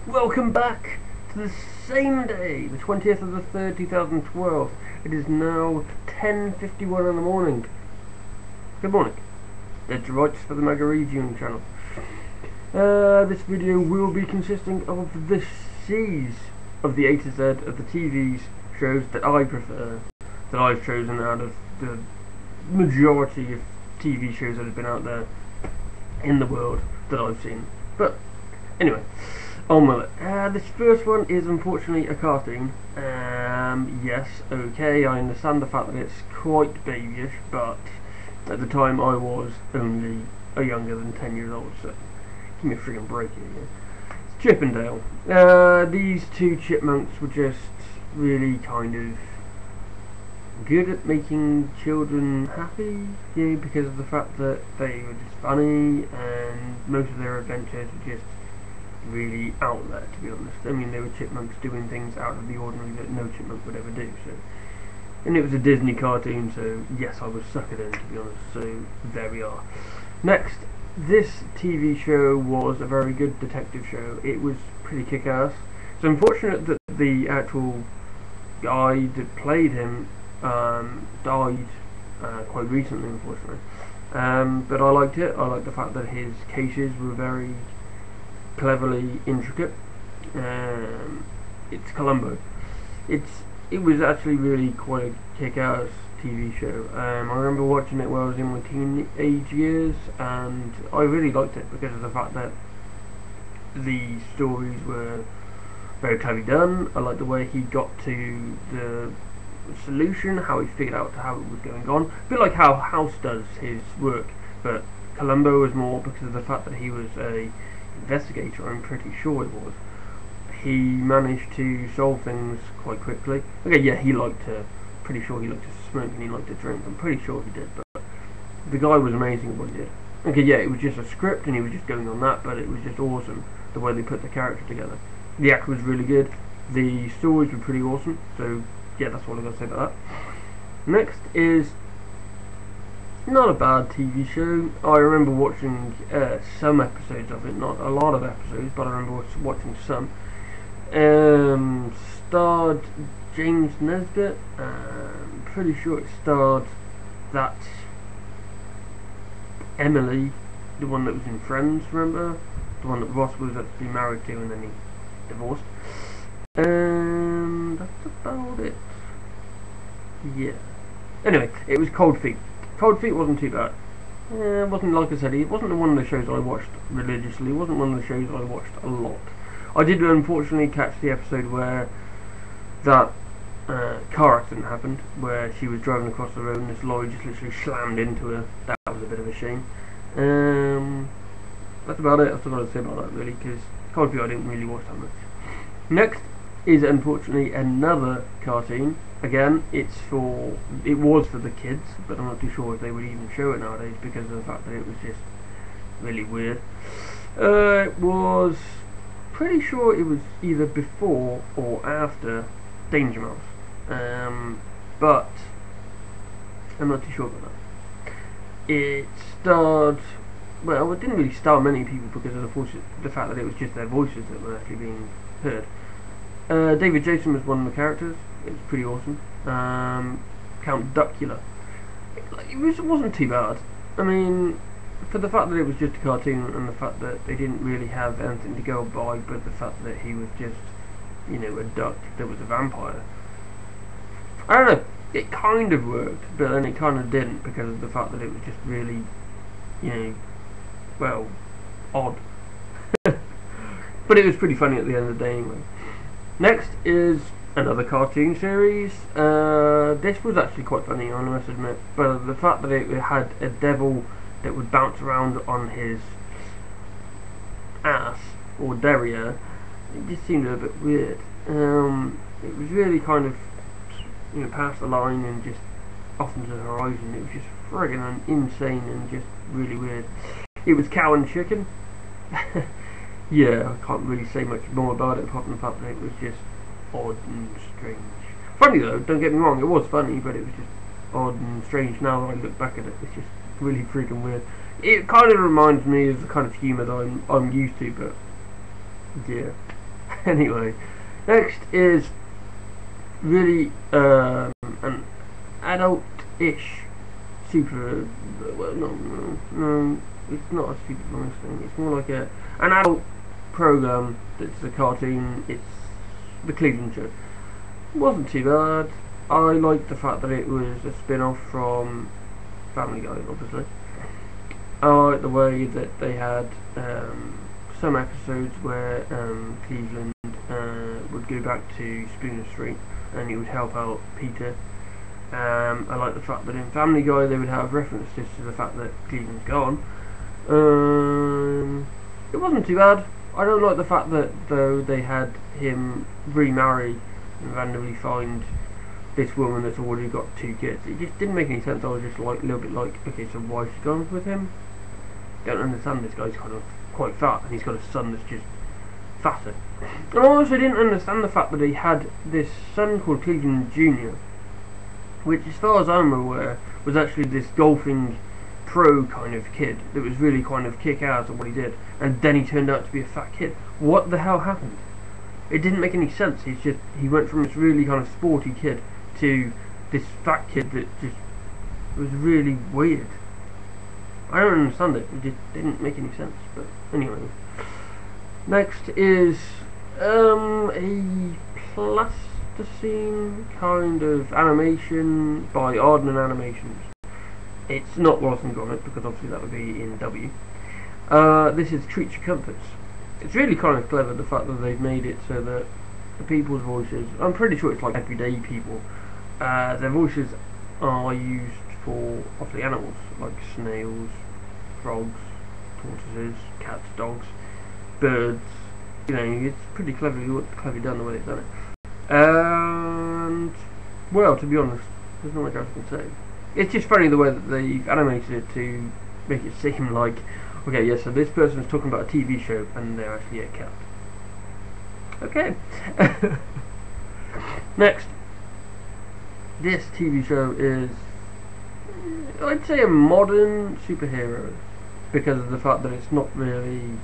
Welcome back to the same day, the 20th of the 3rd, 2012. It is now 10:51 in the morning. Good morning. It's right for the MegaReviewing channel. This video will be consisting of the C's of the A to Z of the TV shows that I prefer, that I've chosen out of the majority of TV shows that have been out there in the world that I've seen. But anyway, on with it. This first one is unfortunately a cartoon. Yes, okay, I understand the fact that it's quite babyish, but at the time I was only younger than 10 years old, so give me a freaking break here. Yeah. It's Chip and Dale. These two chipmunks were just really kind of good at making children happy, because of the fact that they were just funny, and most of their adventures were just really out there, to be honest. I mean, they were chipmunks doing things out of the ordinary that no chipmunk would ever do, so. And it was a Disney cartoon, so yes, I was suckered in, to be honest, so there we are. Next, this TV show was a very good detective show. It was pretty kick-ass. It's unfortunate that the actual guy that played him died quite recently, unfortunately. But I liked it. I liked the fact that his cases were very cleverly intricate. It's Columbo. It was actually really quite a kick-ass TV show. I remember watching it when I was in my teenage years, and I really liked it because of the fact that the stories were very cleverly done. I liked the way he got to the solution, how he figured out how it was going on. A bit like how House does his work, but Columbo was more because of the fact that he was a investigator. I'm pretty sure it was. He managed to solve things quite quickly. Okay, yeah, pretty sure he liked to smoke and he liked to drink. I'm pretty sure he did, but the guy was amazing at what he did. Okay, yeah, it was just a script and he was just going on that, but it was just awesome the way they put the character together. The act was really good. The stories were pretty awesome, so yeah, that's all I got to say about that. Next is not a bad TV show. I remember watching some episodes of it, not a lot of episodes, but I remember watching some. Starred James Nesbitt. Pretty sure it starred that Emily, the one that was in Friends, remember? The one that Ross was actually married to and then he divorced. That's about it. Yeah. Anyway, it was Cold Feet. Cold Feet wasn't too bad. It wasn't, like I said, it wasn't one of the shows I watched religiously. It wasn't one of the shows I watched a lot. I did unfortunately catch the episode where that car accident happened, where she was driving across the road and this lorry just literally slammed into her. That was a bit of a shame. That's about it. That's all I got to say about that, really, because Cold Feet I didn't really watch that much. Next is unfortunately another cartoon. Again, it was for the kids, but I'm not too sure if they would even show it nowadays because of the fact that it was just really weird. It was pretty sure it was either before or after Danger Mouse, but I'm not too sure about that. It starred, well, it didn't really star many people because of the fact that it was just their voices that were actually being heard. David Jason was one of the characters. It was pretty awesome. Count Duckula. It wasn't too bad. I mean, for the fact that it was just a cartoon and the fact that they didn't really have anything to go by, but the fact that he was just, a duck that was a vampire. I don't know. It kind of worked, but then it kind of didn't because of the fact that it was just really, well, odd. But it was pretty funny at the end of the day anyway. Next is another cartoon series. This was actually quite funny, I must admit, but the fact that it had a devil that would bounce around on his ass or derriere, it just seemed a bit weird. It was really kind of, past the line and just off into the horizon. It was just friggin' insane and just really weird. It was Cow and Chicken. Yeah, I can't really say much more about it apart from the fact that it was just odd and strange. Funny though, don't get me wrong, it was funny, but it was just odd and strange now that I look back at it. It's just really freaking weird. It kind of reminds me of the kind of humour that I'm used to, but yeah. Anyway, next is really an adult-ish super. Well, no, it's not a super nice thing. It's more like an adult program that's a cartoon. It's the Cleveland Show. It wasn't too bad. I liked the fact that it was a spin-off from Family Guy, obviously. I liked the way that they had some episodes where Cleveland would go back to Spooner Street and he would help out Peter. I like the fact that in Family Guy they would have references to the fact that Cleveland's gone. It wasn't too bad. I don't like the fact that though they had him remarry and randomly find this woman that's already got 2 kids. It just didn't make any sense. I was just like a little bit like, okay, so why she's gone with him? Don't understand. This guy's kind of quite fat and he's got a son that's just fatter. And I also didn't understand the fact that he had this son called Cleveland Jr., which as far as I'm aware was actually this golfing pro kind of kid that was really kind of kick-ass at what he did, and then he turned out to be a fat kid. What the hell happened? It didn't make any sense. He went from this really kind of sporty kid to this fat kid that just was really weird. I don't understand it. It just didn't make any sense. But anyway, next is a plasticine kind of animation by Aardman Animations. It's not Wallace and Gromit because obviously that would be in W. This is Treat Your Comforts. It's really kind of clever, the fact that they've made it so that the people's voices, I'm pretty sure it's like everyday people, their voices are used for obviously animals like snails, frogs, tortoises, cats, dogs, birds. You know, it's pretty cleverly done the way they've done it. And well, to be honest, there's not much else I can say. It's just funny the way that they've animated it to make it seem like, okay, yes, so this person's talking about a TV show and they're actually a cat. Okay. Next, this TV show is, I'd say, a modern superhero because of the fact that it's not really,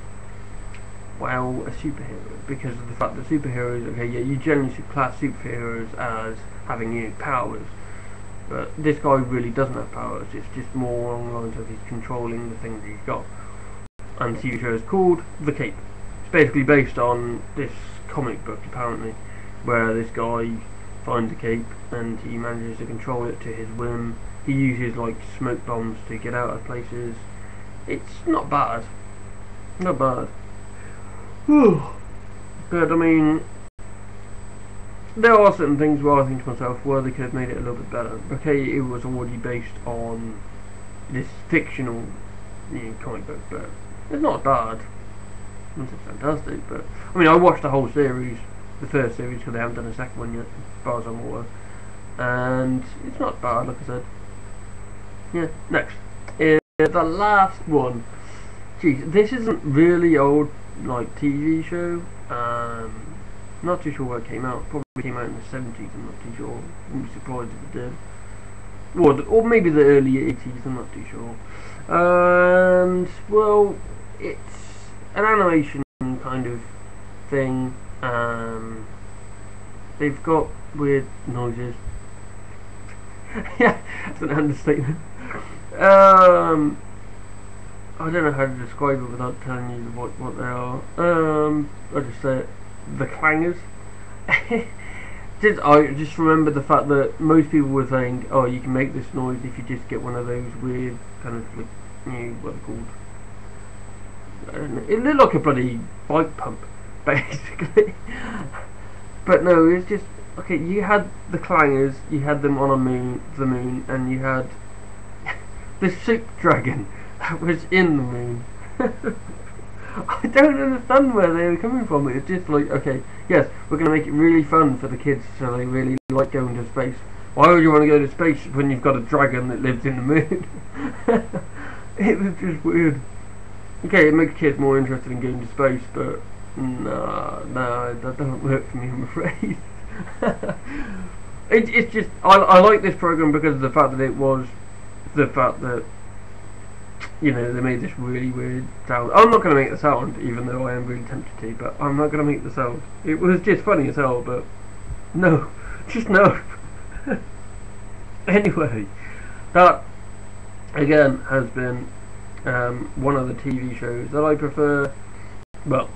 well, a superhero, because of the fact that superheroes, okay, yeah, you generally should class superheroes as having unique powers, but this guy really doesn't have powers. It's just more along the lines of he's controlling the things he's got. And the TV show is called The Cape. It's basically based on this comic book, apparently, where this guy finds a cape and he manages to control it to his whim. He uses like smoke bombs to get out of places. It's not bad. Not bad. But I mean, there are certain things where I think to myself, well, they could have made it a little bit better. Okay, it was already based on this fictional, you know, comic book, but it's not bad. It's fantastic, but I mean, I watched the whole series, the first series, because they haven't done a second one yet, as far as I'm aware, and it's not bad, like I said. Yeah, next is the last one. Jeez, this isn't really old, like TV show. Not too sure where it came out. Probably came out in the 70s. I'm not too sure. Wouldn't be surprised if it did. Or maybe the early 80s. I'm not too sure. And well, it's an animation kind of thing. They've got weird noises. Yeah, that's an understatement. I don't know how to describe it without telling you what they are. I'll just say it. The clangers. I just remember the fact that most people were saying, oh, you can make this noise if you just get one of those weird kind of, like, you know, what they're called. I don't know. It looked like a bloody bike pump, basically. But no, it's just, okay, you had the clangers, you had them on the moon, and you had the soup dragon that was in the moon. I don't understand where they were coming from. It's just like, okay, yes, we're going to make it really fun for the kids so they really like going to space. Why would you want to go to space when you've got a dragon that lives in the moon? It was just weird. Okay, it makes kids more interested in going to space, but no, that doesn't work for me, I'm afraid. It's just, I like this program because of the fact that it was, the fact that you know, they made this really weird sound. I'm not going to make the sound, even though I am really tempted to, but I'm not going to make the sound. It was just funny as hell, but no, just no. Anyway, that again has been one of the TV shows that I prefer. Well,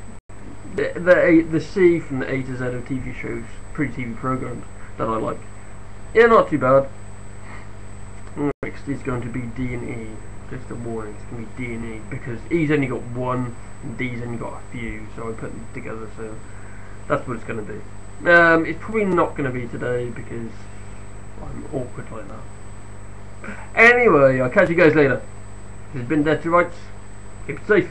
the C from the A to Z of TV shows, pre-TV programs that I like. Yeah, not too bad. Next is going to be D and E. Just a warning, it's going to be D and E because E's only got one and D's only got a few, so I put them together, so that's what it's going to be. It's probably not going to be today because I'm awkward like that. Anyway, I'll catch you guys later. This has been Dead to Rights. Keep it safe.